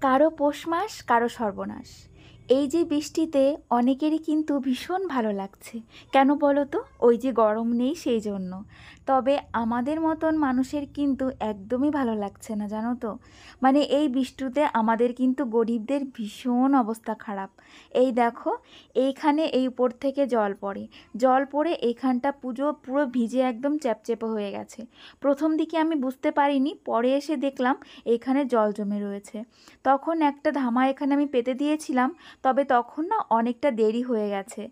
কারো পৌষ মাস কারো সর্বনাশ। এই যে বৃষ্টিতে অনেকেরই কিন্তু ভীষণ ভালো লাগছে। কেন বলো তো? ওই যে গরম নেই সেই জন্য। তবে আমাদের মতন মানুষের কিন্তু একদমই ভালো লাগছে না, জানো তো। মানে এই বৃষ্টিতে আমাদের কিন্তু গরিবদের ভীষণ অবস্থা খারাপ। এই দেখো, এইখানে এই উপর থেকে জল পড়ে, জল পড়ে এইখানটা পুরো ভিজে একদম চ্যাপচ্যাপে হয়ে গেছে। প্রথম দিকে আমি বুঝতে পারিনি, পরে এসে দেখলাম এইখানে জল জমে রয়েছে। তখন একটা ধামা এখানে আমি পেতে দিয়েছিলাম, তবে তখন না অনেকটা দেরি হয়ে গেছে।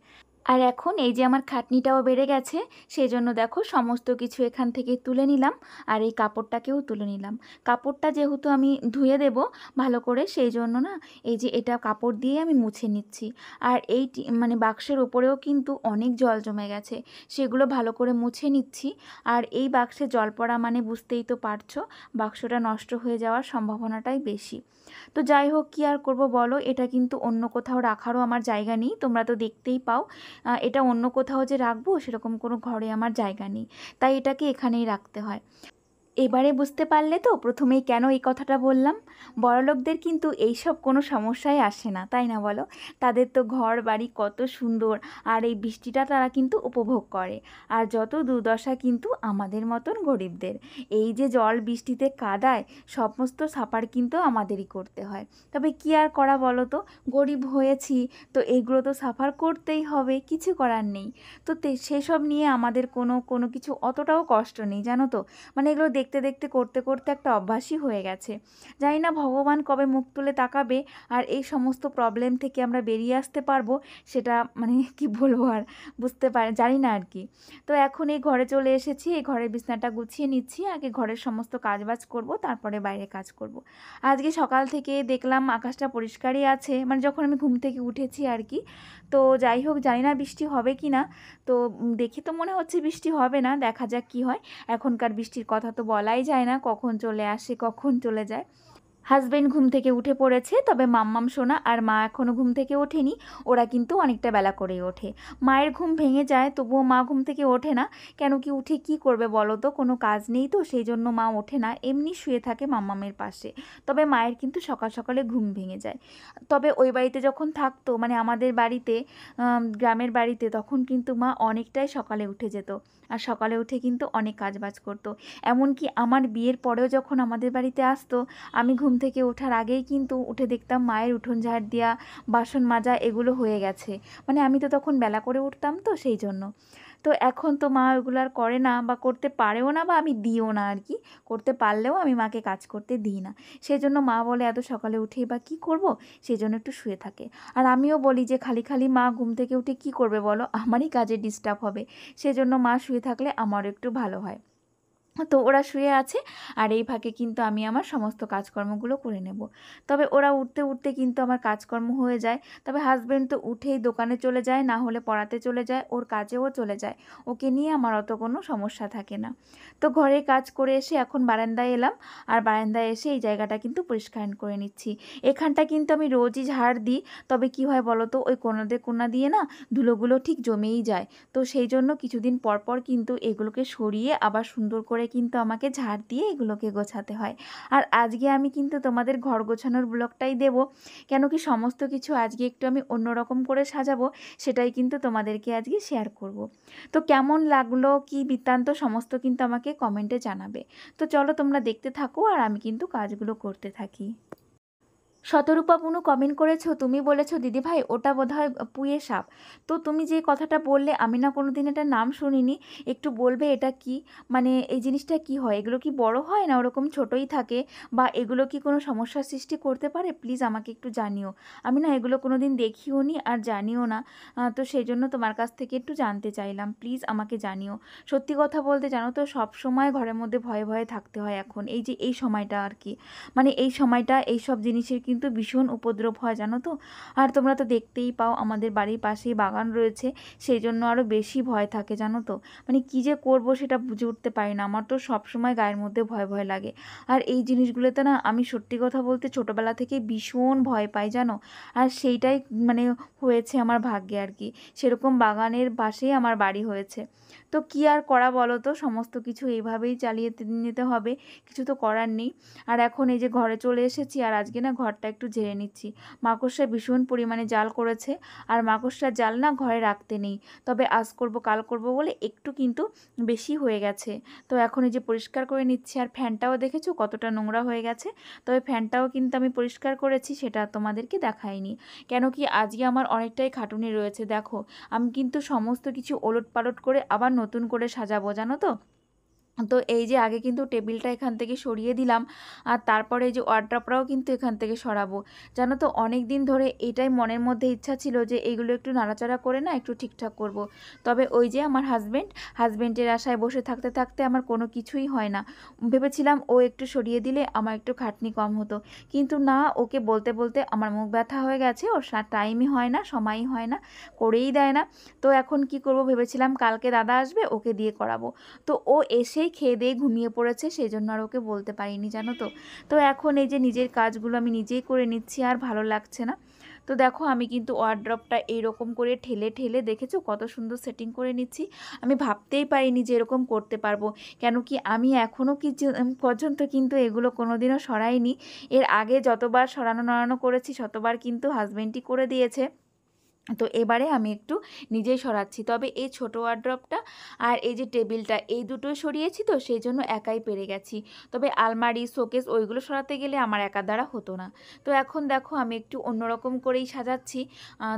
আর এখন এই যে আমার খাটনিটাও বেড়ে গেছে, সেই জন্য দেখো সমস্ত কিছু এখান থেকে তুলে নিলাম। আর এই কাপড়টাকেও তুলে নিলাম। কাপড়টা যেহেতু আমি ধুয়ে দেব ভালো করে, সেই জন্য না এই যে এটা কাপড় দিয়ে আমি মুছে নিচ্ছি। আর এই মানে বাক্সের ওপরেও কিন্তু অনেক জল জমে গেছে, সেগুলো ভালো করে মুছে নিচ্ছি। আর এই বাক্সে জল পড়া মানে বুঝতেই তো পারছো, বাক্সটা নষ্ট হয়ে যাওয়ার সম্ভাবনাটাই বেশি। তো যাই হোক, কী আর করব বলো, এটা কিন্তু অন্য কোথাও রাখারও আমার জায়গা নেই, তোমরা তো দেখতেই পাও। এটা অন্য কোথাও যে রাখবো সেরকম কোনো ঘরে আমার জায়গা নেই, তাই এটাকে এখানেই রাখতে হয়। এবারে বুঝতে পারলে তো প্রথমেই কেন এই কথাটা বললাম। বড়লোকদের কিন্তু এইসব কোনো সমস্যাই আসে না, তাই না বলো? তাদের তো ঘর বাড়ি কত সুন্দর, আর এই বৃষ্টিটা তারা কিন্তু উপভোগ করে। আর যত দুর্দশা কিন্তু আমাদের মতন গরিবদের। এই যে জল বৃষ্টিতে কাদায়, সমস্ত সাফার কিন্তু আমাদেরই করতে হয়। তবে কি আর করা বলো তো, গরিব হয়েছি তো এইগুলো তো সাফার করতেই হবে, কিছু করার নেই। তো সেসব নিয়ে আমাদের কোনো কিছু অতটাও কষ্ট নেই, জানো তো। মানে এগুলো দেখতে দেখতে করতে করতে একটা অভ্যাসই হয়ে গেছে। জানি না ভগবান কবে মুখ তুলে তাকাবে আর এই সমস্ত প্রবলেম থেকে আমরা বেরিয়ে আসতে পারবো, সেটা মানে কি বলবো আর, জানি না আর কি। তো এখন এই ঘরে চলে এসেছি, এই ঘরের বিছানাটা গুছিয়ে নিচ্ছি। আগে ঘরের সমস্ত কাজবাজ করব, তারপরে বাইরে কাজ করব। আজকে সকাল থেকে দেখলাম আকাশটা পরিষ্কারই আছে, মানে যখন আমি ঘুম থেকে উঠেছি আর কি। তো যাই হোক, জানি না বৃষ্টি হবে কি না। তো দেখে তো মনে হচ্ছে বৃষ্টি হবে না, দেখা যাক কি হয়। এখনকার বৃষ্টির কথা তো বলাই যায় না, কখন চলে আসে কখন চলে যায়। হাজবেন্ড ঘুম থেকে উঠে পড়েছে, তবে মাম্মাম সোনা আর মা এখনও ঘুম থেকে ওঠেনি। ওরা কিন্তু অনেকটা বেলা করেই ওঠে। মায়ের ঘুম ভেঙে যায়, তবুও মা ঘুম থেকে ওঠে না। কেন কি উঠে কি করবে বলো তো, কোনো কাজ নেই তো, সেই জন্য মা ওঠে না, এমনি শুয়ে থাকে মাম্মামের পাশে। তবে মায়ের কিন্তু সকাল সকালে ঘুম ভেঙে যায়। তবে ওই বাড়িতে যখন থাকতো, মানে আমাদের বাড়িতে, গ্রামের বাড়িতে, তখন কিন্তু মা অনেকটাই সকালে উঠে যেত। আর সকালে উঠে কিন্তু অনেক কাজবাজ করতো। এমনকি আমার বিয়ের পরেও যখন আমাদের বাড়িতে আসতো, আমি ঘুম থেকে ওঠার আগেই কিন্তু উঠে দেখতাম মায়ের উঠোন ঝাড় দেওয়া, বাসন মাজা এগুলো হয়ে গেছে। মানে আমি তো তখন বেলা করে উঠতাম তো, সেই জন্য। তো এখন তো মা ওগুলো আর করে না, বা করতে পারেও না, বা আমি দিও না আর কি। করতে পারলেও আমি মাকে কাজ করতে দিই না। সেই জন্য মা বলে এত সকালে উঠেই বা কী করব, সেই জন্য একটু শুয়ে থাকে। আর আমিও বলি যে খালি খালি মা ঘুম থেকে উঠে কী করবে বলো, আমারই কাজে ডিস্টার্ব হবে। সেজন্য মা শুয়ে থাকলে আমারও একটু ভালো হয়। তো ওরা শুয়ে আছে, আর এই ফাঁকে কিন্তু আমি আমার সমস্ত কাজকর্মগুলো করে নেব। তবে ওরা উঠতে উঠতে কিন্তু আমার কাজকর্ম হয়ে যায়। তবে হাজবেন্ড তো উঠেই দোকানে চলে যায়, না হলে পড়াতে চলে যায়, ওর কাজেও চলে যায়। ওকে নিয়ে আমার অত কোনো সমস্যা থাকে না। তো ঘরে কাজ করে এসে এখন বারান্দায় এলাম। আর বারান্দায় এসে এই জায়গাটা কিন্তু পরিষ্কার করে নিচ্ছি। এখানটা কিন্তু আমি রোজই ঝাড় দিই। তবে কি হয় বলো তো, ওই কোনা দিয়ে না ধুলোগুলো ঠিক জমেই যায়। তো সেই জন্য কিছুদিন পর পর কিন্তু এগুলোকে সরিয়ে আবার সুন্দর করে কিন্তু আমাকে ঝাড় দিয়ে এগুলোকে গোছাতে হয়। আর আজকে আমি কিন্তু তোমাদের ঘর গোছানোর ব্লগটাই দেব। কেন কি সমস্ত কিছু আজকে একটু আমি অন্যরকম করে সাজাবো, সেটাই কিন্তু তোমাদেরকে আজকে শেয়ার করব। তো কেমন লাগলো, কি বৃত্তান্ত, সমস্ত কিন্তু আমাকে কমেন্টে জানাবে। তো চলো তোমরা দেখতে থাকো, আর আমি কিন্তু কাজগুলো করতে থাকি। শতরূপা বুনু কমেন্ট করেছো, তুমি বলেছো দিদিভাই ওটা বোধহয় পুঁয়ে সাপ। তো তুমি যে কথাটা বললে, আমি না কোনো দিন এটার নাম শুনিনি। একটু বলবে এটা কি, মানে এই জিনিসটা কি হয়, এগুলো কি বড় হয় না ওরকম ছোটই থাকে, বা এগুলো কি কোনো সমস্যার সৃষ্টি করতে পারে? প্লিজ আমাকে একটু জানিও। আমি না এগুলো কোনো দিন দেখিও নি আর জানিও না। তো সেই জন্য তোমার কাছ থেকে একটু জানতে চাইলাম, প্লিজ আমাকে জানিও। সত্যি কথা বলতে জানো তো, সব সময় ঘরের মধ্যে ভয়ে ভয়ে থাকতে হয় এখন, এই যে এই সময়টা আর কি। মানে এই সময়টা এইসব জিনিসের কিন্তু ভীষণ উপদ্রব হয়, জানো তো। আর তোমরা তো দেখতেই পাও, আমাদের বাড়ির পাশেই বাগান রয়েছে, সেই জন্য আরও বেশি ভয় থাকে, জানো তো। মানে কী যে করব সেটা বুঝে উঠতে পারি না, আমার তো সবসময় গায়ের মধ্যে ভয় ভয় লাগে। আর এই জিনিসগুলোতে না আমি সত্যি কথা বলতে ছোটোবেলা থেকে ভীষণ ভয় পাই, জানো। আর সেইটাই মানে হয়েছে আমার ভাগ্যে আর কি, সেরকম বাগানের পাশেই আমার বাড়ি হয়েছে। তো কী আর করা বলো তো, সমস্ত কিছু এইভাবেই চালিয়ে নিতে হবে, কিছু তো করার নেই। আর এখন এই যে ঘরে চলে এসেছি, আর আজকে না ঘর ঘরটা একটু ঝেড়ে নিচ্ছি। মাকড়সা ভীষণ পরিমাণে জাল করেছে, আর মাকড়সার জাল না ঘরে রাখতে নেই, তবে আজ করব কাল করব বলে একটু কিন্তু বেশি হয়ে গেছে। তো এখন এই যে পরিষ্কার করে নিচ্ছি। আর ফ্যানটাও দেখেছো কতটা নোংরা হয়ে গেছে, তবে ফ্যানটাও কিন্তু আমি পরিষ্কার করেছি, সেটা তোমাদেরকে দেখাইনি। কেন কি আজকে আমার অনেকটাই খাটুনি রয়েছে। দেখো আমি কিন্তু সমস্ত কিছু ওলটপালট করে আবার নতুন করে সাজাবো, জানো তো। তো এই যে আগে কিন্তু টেবিলটা এখান থেকে সরিয়ে দিলাম, আর তারপরে এই যে ওয়ার্ড্রপটাও কিন্তু এখান থেকে সরাবো। জানো তো অনেক দিন ধরে এটাই মনের মধ্যে ইচ্ছা ছিল যে এইগুলো একটু নাড়াচাড়া করে না একটু ঠিকঠাক করব। তবে ওই যে আমার হাজব্যান্ডের আশায় বসে থাকতে থাকতে আমার কোনো কিছুই হয় না। ভেবেছিলাম ও একটু সরিয়ে দিলে আমার একটু খাটনি কম হতো, কিন্তু না, ওকে বলতে বলতে আমার মুখ ব্যথা হয়ে গেছে। ওর টাইমই হয় না, সময়ই হয় না, করেই দেয় না। তো এখন কি করব ভেবেছিলাম কালকে দাদা আসবে, ওকে দিয়ে করাবো। তো ও এসেই খেয়ে দিয়ে ঘুমিয়ে পড়েছে, সেই জন্য আর ওকে বলতে পারিনি, জানো তো। তো এখন এই যে নিজের কাজগুলো আমি নিজেই করে নিচ্ছি, আর ভালো লাগছে না। তো দেখো আমি কিন্তু ওয়ার্ড্রপটা এইরকম করে ঠেলে ঠেলে দেখেছো কত সুন্দর সেটিং করে নিচ্ছি। আমি ভাবতেই পারিনি যে এরকম করতে পারবো। কেন কি আমি এখনও পর্যন্ত কিন্তু এগুলো কোনোদিনও সরাইনি। এর আগে যতবার সরানো নড়ানো করেছি ততবার কিন্তু হাজবেন্ডই করে দিয়েছে। তো এবারে আমি একটু নিজেই সরাচ্ছি। তবে এই ছোটো ওয়ার্ড্রপটা আর এই যে টেবিলটা, এই দুটোই সরিয়েছি, তো সেই জন্য একাই পেরে গেছি। তবে আলমারি শোকেস ওইগুলো সরাতে গেলে আমার একা দ্বারা হতো না। তো এখন দেখো আমি একটু অন্যরকম করেই সাজাচ্ছি।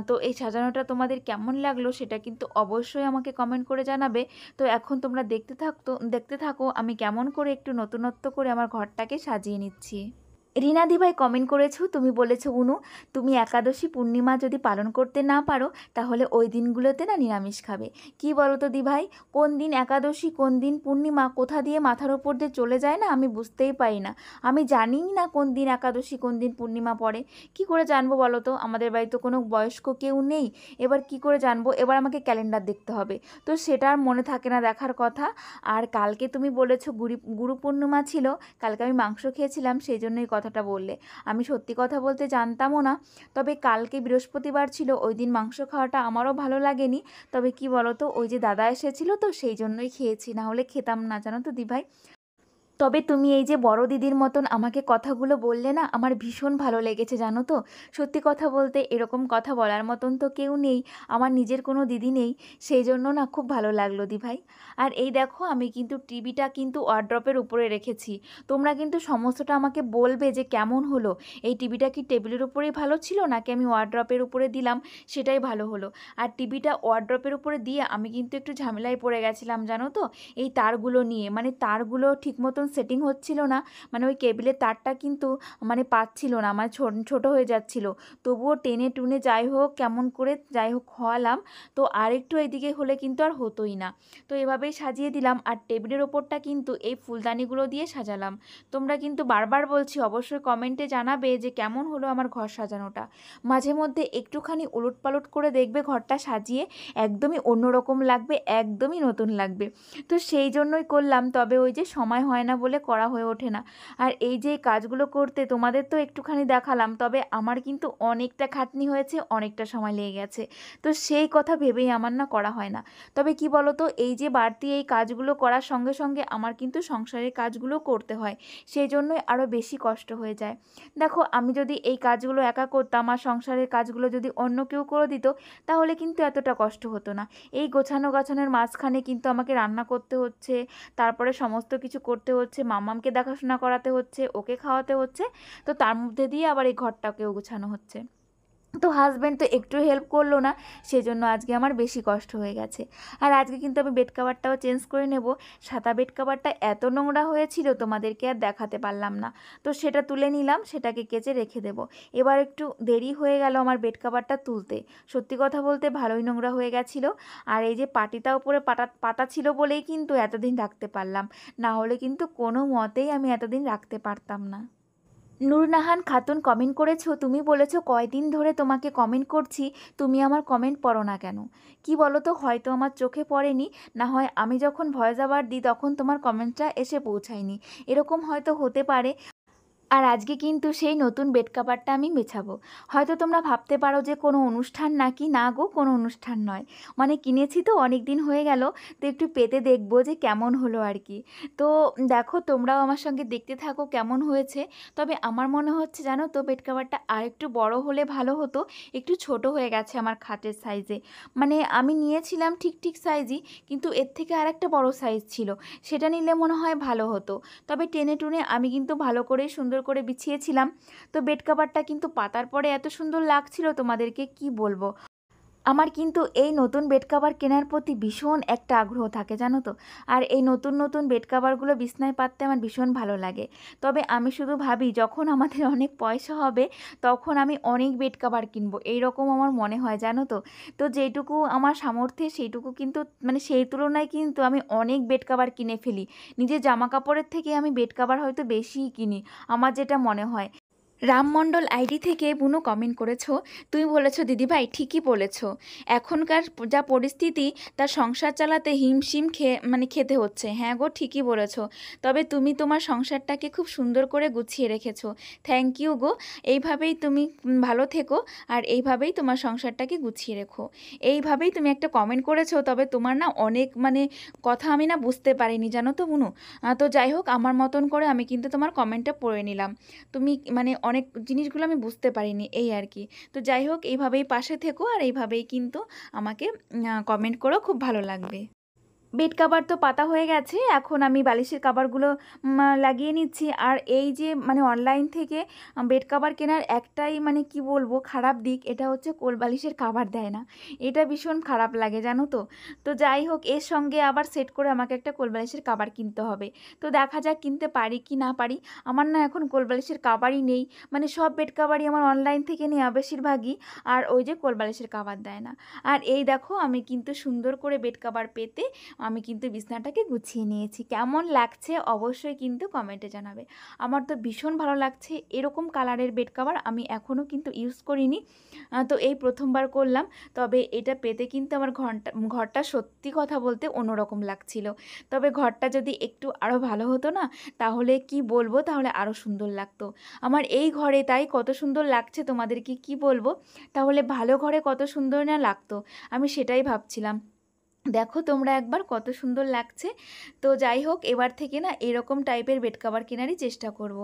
তো এই সাজানোটা তোমাদের কেমন লাগলো সেটা কিন্তু অবশ্যই আমাকে কমেন্ট করে জানাবে। তো এখন তোমরা দেখতে থাকো আমি কেমন করে একটু নতুনত্ব করে আমার ঘরটাকে সাজিয়ে নিচ্ছি। রিনা দিভাই কমেন্ট করেছো, তুমি বলেছো উনু তুমি একাদশী পূর্ণিমা যদি পালন করতে না পারো তাহলে ওই দিনগুলোতে না নিরামিষ খাবে। কি বলো তো দিভাই, কোন দিন একাদশী কোন দিন পূর্ণিমা কোথা দিয়ে মাথার ওপর দিয়ে চলে যায় না আমি বুঝতেই পারি না। আমি জানিই না কোন দিন একাদশী কোন দিন পূর্ণিমা পড়ে। কি করে জানবো বলো তো, আমাদের বাড়িতে কোনো বয়স্ক কেউ নেই। এবার কি করে জানবো, এবার আমাকে ক্যালেন্ডার দেখতে হবে। তো সেটা আর মনে থাকে না দেখার কথা। আর কালকে তুমি বলেছো গুরু পূর্ণিমা ছিল, কালকে আমি মাংস খেয়েছিলাম, সেই জন্যই কথাটা বললে। আমি সত্যি কথা বলতে জানতামও না। তবে কালকে বৃহস্পতিবার ছিল, ওই দিন মাংস খাওয়াটা আমারও ভালো লাগেনি। তবে কি বলো তো, ওই যে দাদা এসেছিল তো সেই জন্যই খেয়েছি, না হলে খেতাম না, জানো তো দিভাই। তবে তুমি এই যে বড় দিদির মতন আমাকে কথাগুলো বললে না, আমার ভীষণ ভালো লেগেছে, জানো তো। সত্যি কথা বলতে এরকম কথা বলার মতন তো কেউ নেই, আমার নিজের কোনো দিদি নেই। সেই জন্য না খুব ভালো লাগলো দিভাই। আর এই দেখো আমি কিন্তু টিভিটা কিন্তু ওয়ার্ড্রপের উপরে রেখেছি। তোমরা কিন্তু সমস্তটা আমাকে বলবে যে কেমন হলো। এই টিভিটা কি টেবিলের উপরেই ভালো ছিল নাকি আমি ওয়ার্ড্রপের উপরে দিলাম সেটাই ভালো হলো। আর টিভিটা ওয়ার্ড্রপের উপরে দিয়ে আমি কিন্তু একটু ঝামেলায় পড়ে গেছিলাম, জানো তো। এই তারগুলো নিয়ে, মানে তারগুলো ঠিক মতন সেটিং হচ্ছিল না, মানে ওই কেবিলের তারটা কিন্তু মানে পাচ্ছিল না, মানে ছোট হয়ে যাচ্ছিল। তবুও টেনে টুনে যাই হোক কেমন করে যাই হোক খোয়ালাম। তো আরেকটু এদিকে হলে কিন্তু আর হতোই না। তো এভাবেই সাজিয়ে দিলাম, আর টেবিলের ওপরটা কিন্তু এই ফুলদানিগুলো দিয়ে সাজালাম। তোমরা কিন্তু বারবার বলছি অবশ্যই কমেন্টে জানাবে যে কেমন হলো আমার ঘর সাজানোটা। মাঝে মধ্যে একটুখানি উলটপালট করে দেখবে ঘরটা সাজিয়ে, একদমই অন্যরকম লাগবে, একদমই নতুন লাগবে। তো সেই জন্যই করলাম, তবে ওই যে সময় হয় না বলে করা হয়ে ওঠে না। আর এই যে কাজগুলো করতে তোমাদের তো একটুখানি দেখালাম, তবে আমার কিন্তু অনেকটা খাটনি হয়েছে, অনেকটা সময় লেগে গেছে। তো সেই কথা ভেবেই আমার না করা হয় না। তবে কি বলো তো, এই যে বাড়তি এই কাজগুলো করার সঙ্গে সঙ্গে আমার কিন্তু সংসারের কাজগুলো করতে হয়, সেই জন্যই আরও বেশি কষ্ট হয়ে যায়। দেখো আমি যদি এই কাজগুলো একা করতাম আর সংসারের কাজগুলো যদি অন্য কেউ করে দিত, তাহলে কিন্তু এতটা কষ্ট হতো না। এই গোছানো গাছানোর মাঝখানে কিন্তু আমাকে রান্না করতে হচ্ছে, তারপরে সমস্ত কিছু করতে হচ্ছে, মামামকে দেখাশোনা করাতে হচ্ছে, ওকে খাওয়াতে হচ্ছে। তো তার মধ্যে দিয়ে আবার এই ঘরটাকেও গোছানো হচ্ছে। তো হাজব্যান্ড তো একটু হেল্প করলো না, সেজন্য আজকে আমার বেশি কষ্ট হয়ে গেছে। আর আজকে কিন্তু আমি বেড কাভারটাও চেঞ্জ করে নেব। সাদা বেড কাভারটা এত নোংরা হয়েছিল তোমাদেরকে আর দেখাতে পারলাম না। তো সেটা তুলে নিলাম, সেটাকে কেচে রেখে দেব। এবার একটু দেরি হয়ে গেল আমার বেড কাভারটা তুলতে। সত্যি কথা বলতে ভালোই নোংরা হয়ে গেছিলো। আর এই যে পাটিটা উপরে পাতা ছিল বলেই কিন্তু এতদিন রাখতে পারলাম, না হলে কিন্তু কোনো মতেই আমি এতদিন রাখতে পারতাম না। নূরনাহান খাতুন কমেন্ট করেছো, তুমি বলেছো কয়দিন ধরে তোমাকে কমেন্ট করছি, তুমি আমার কমেন্ট পড়ো না কেন। কি বলো তো, হয়তো আমার চোখে পড়েনি, না হয় আমি যখন ভয়েস ওভার দিই তখন তোমার কমেন্টটা এসে পৌঁছায়নি, এরকম হয়তো হতে পারে। আর আজকে কিন্তু সেই নতুন বেড কাভারটা আমি বিছাবো। হয়তো তোমরা ভাবতে পারো যে কোনো অনুষ্ঠান নাকি, না গো কোনো অনুষ্ঠান নয়। মানে কিনেছি তো অনেক দিন হয়ে গেল, তো একটু পেতে দেখবো যে কেমন হলো আর কি। তো দেখো তোমরাও আমার সঙ্গে দেখতে থাকো কেমন হয়েছে। তবে আমার মনে হচ্ছে জানো তো বেড কাভারটা আরেকটু বড় হলে ভালো হতো, একটু ছোট হয়ে গেছে আমার খাটের সাইজে। মানে আমি নিয়েছিলাম ঠিক ঠিক সাইজই, কিন্তু এর থেকে আরেকটা বড় সাইজ ছিল, সেটা নিলে মনে হয় ভালো হতো। তবে টেনে টুনে আমি কিন্তু ভালো করে সুন্দর করে বিছিয়েছিলাম। তো বেড কাভারটা কিন্তু পাতার পরে এত সুন্দর লাগছিল তোমাদেরকে কি বলবো। আমার কিন্তু এই নতুন বেড কাভার কেনার প্রতি ভীষণ একটা আগ্রহ থাকে জানো তো। আর এই নতুন নতুন বেড কাভারগুলো বিছনায় পাততে আমার ভীষণ ভালো লাগে। তবে আমি শুধু ভাবি যখন আমাদের অনেক পয়সা হবে তখন আমি অনেক বেড কাভার কিনবো, এইরকম আমার মনে হয় জানো তো। তো যেটুকু আমার সামর্থ্যে সেইটুকু কিন্তু, মানে সেই তুলনায় কিন্তু আমি অনেক বেড কাভার কিনে ফেলি। নিজের জামা কাপড়ের থেকে আমি বেড কাভার হয়তো বেশিই কিনি, আমার যেটা মনে হয়। রামমণ্ডল আইডি থেকে বুনু কমেন্ট করেছো, তুমি বলেছো দিদিভাই ঠিকই বলেছো, এখনকার যা পরিস্থিতি তার সংসার চালাতে হিমশিম খেতে হচ্ছে। হ্যাঁ গো ঠিকই বলেছো। তবে তুমি তোমার সংসারটাকে খুব সুন্দর করে গুছিয়ে রেখেছো, থ্যাংক ইউ গো। এইভাবেই তুমি ভালো থেকো, আর এইভাবেই তোমার সংসারটাকে গুছিয়ে রেখো। এইভাবেই তুমি একটা কমেন্ট করেছো, তবে তোমার না অনেক কথা আমি না বুঝতে পারিনি জানো তো বুনু। তো যাই হোক, আমার মতন করে আমি কিন্তু তোমার কমেন্টটা পড়ে নিলাম। তুমি অনেক জিনিসগুলো আমি বুঝতে পারিনি এই আর কি। তো যাই হোক, এইভাবেই পাশে থেকো আর এইভাবেই কিন্তু আমাকে কমেন্ট করো, খুব ভালো লাগবে। বেড কাভার তো পাতা হয়ে গেছে, এখন আমি বালিশের কাভারগুলো লাগিয়ে নিচ্ছি। আর এই যে অনলাইন থেকে বেড কাভার কেনার একটাই কি বলবো খারাপ দিক, এটা হচ্ছে কোল বালিশের কাভার দেয় না। এটা ভীষণ খারাপ লাগে জানো তো। তো যাই হোক, এর সঙ্গে আবার সেট করে আমাকে একটা কোল বালিশের কাভার কিনতে হবে। তো দেখা যাক কিনতে পারি কি না পারি। আমার না এখন কোল বালিশের কাভারই নেই, সব বেড কাভারই আমার অনলাইন থেকে নেওয়া বেশিরভাগই। আর ওই যে কোল বালিশের কাভার দেয় না। আর এই দেখো আমি কিন্তু সুন্দর করে বেড কাভার পেতে আমি কিন্তু বিছনাটাকে গুছিয়ে নিয়েছি। কেমন লাগছে অবশ্যই কিন্তু কমেন্টে জানাবে। আমার তো ভীষণ ভালো লাগছে, এরকম কালারের বেড কাভার আমি এখনও কিন্তু ইউজ করিনি, তো এই প্রথমবার করলাম। তবে এটা পেতে কিন্তু আমার ঘরটা সত্যি কথা বলতে অন্যরকম লাগছিল। তবে ঘরটা যদি একটু আরও ভালো হতো না, তাহলে কি বলবো, তাহলে আরও সুন্দর লাগতো আমার এই ঘরে। তাই কত সুন্দর লাগছে তোমাদেরকে কি বলবো, তাহলে ভালো ঘরে কত সুন্দর না লাগতো, আমি সেটাই ভাবছিলাম। দেখো তোমরা একবার কত সুন্দর লাগছে। তো যাই হোক, এবার থেকে না এরকম টাইপের বেড কাভার কেনারই চেষ্টা করব।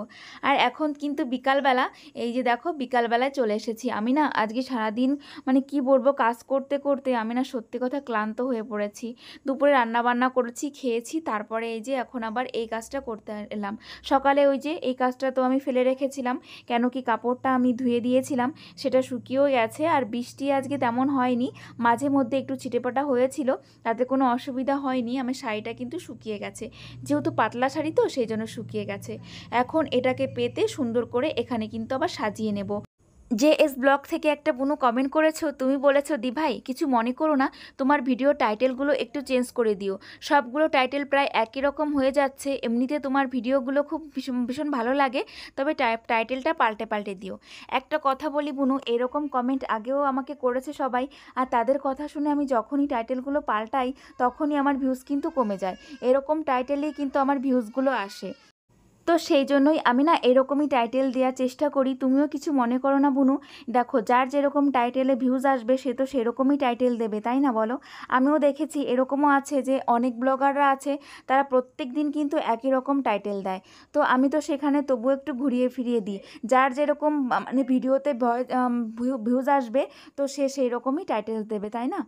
আর এখন কিন্তু বিকালবেলা, এই যে দেখো বিকালবেলায় চলে এসেছি আমি না। আজকে সারাদিন কি বলবো কাজ করতে করতে আমি না সত্যি কথা ক্লান্ত হয়ে পড়েছি। দুপুরে রান্না বান্না করেছি, খেয়েছি, তারপরে এই যে এখন আবার এই কাজটা করতে এলাম। সকালে ওই যে এই কাজটা তো আমি ফেলে রেখেছিলাম, কেন কি কাপড়টা আমি ধুয়ে দিয়েছিলাম, সেটা শুকিয়েও গেছে। আর বৃষ্টি আজকে তেমন হয়নি, মাঝে মধ্যে একটু ছিটেফোঁটা হয়েছিল, তাতে কোনো অসুবিধা হয়নি। আমার শাড়িটা কিন্তু শুকিয়ে গেছে, যেহেতু পাতলা শাড়ি তো সেই জন্য শুকিয়ে গেছে। এখন এটাকে পেতে সুন্দর করে এখানে কিন্তু আবার সাজিয়ে নেব। জেএস ব্লগ থেকে একটা বুনু কমেন্ট করেছো, তুমি বলেছো দি ভাই কিছু মনে করো না, তোমার ভিডিও টাইটেলগুলো একটু চেঞ্জ করে দিও, সবগুলো টাইটেল প্রায় একই রকম হয়ে যাচ্ছে, এমনিতে তোমার ভিডিওগুলো খুব ভীষণ ভীষণ ভালো লাগে, তবে টাইটেলটা পাল্টে পাল্টে দিও। একটা কথা বলি বুনু, এরকম কমেন্ট আগেও আমাকে করেছে সবাই, আর তাদের কথা শুনে আমি যখনই টাইটেলগুলো পাল্টাই তখনই আমার ভিউজ কিন্তু কমে যায়। এরকম টাইটেলেই কিন্তু আমার ভিউজগুলো আসে। তো সেই জন্যই আমি না এরকমই টাইটেল দেওয়ার চেষ্টা করি, তুমিও কিছু মনে করো না বুনু। দেখো যার যেরকম টাইটেলে ভিউজ আসবে সে তো সেরকমই টাইটেল দেবে, তাই না বলো। আমিও দেখেছি এরকমও আছে যে অনেক ব্লগাররা আছে, তারা প্রত্যেক দিন কিন্তু একই রকম টাইটেল দেয়। তো আমি তো সেখানে তবুও একটু ঘুরিয়ে ফিরিয়ে দিই, যার যেরকম ভিডিওতে ভিউজ আসবে তো সে সেই রকমই টাইটেল দেবে, তাই না।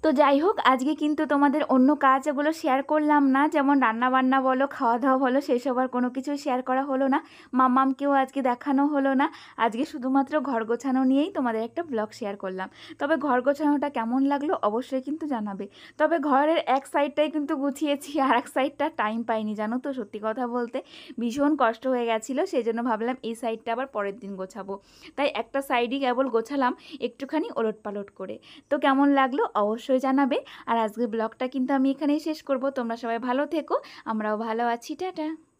তো যাই হোক, আজকে কিন্তু তোমাদের অন্য কাজ এগুলো শেয়ার করলাম না, যেমন রান্না বান্না বলো, খাওয়া দাওয়া বলো, সেসব আর কোনো কিছুই শেয়ার করা হলো না। মাম্মামকেও আজকে দেখানো হলো না। আজকে শুধুমাত্র ঘর গোছানো নিয়েই তোমাদের একটা ব্লগ শেয়ার করলাম। তবে ঘর গোছানোটা কেমন লাগলো অবশ্যই কিন্তু জানাবে। তবে ঘরের এক সাইডটাই কিন্তু গুছিয়েছি, আর এক সাইডটা টাইম পাইনি জানো তো, সত্যি কথা বলতে ভীষণ কষ্ট হয়ে গেছিলো, সেই জন্য ভাবলাম এই সাইডটা আবার পরের দিন গোছাবো। তাই একটা সাইডই কেবল গোছালাম একটুখানি ওলট পালট করে। তো কেমন লাগলো অবশ্যই জানাবে। আর আজকের ব্লগটা কিন্তু আমি এখানেই শেষ করব। তোমরা সবাই ভালো থেকো, আমরাও ভালো আছি, টাটা।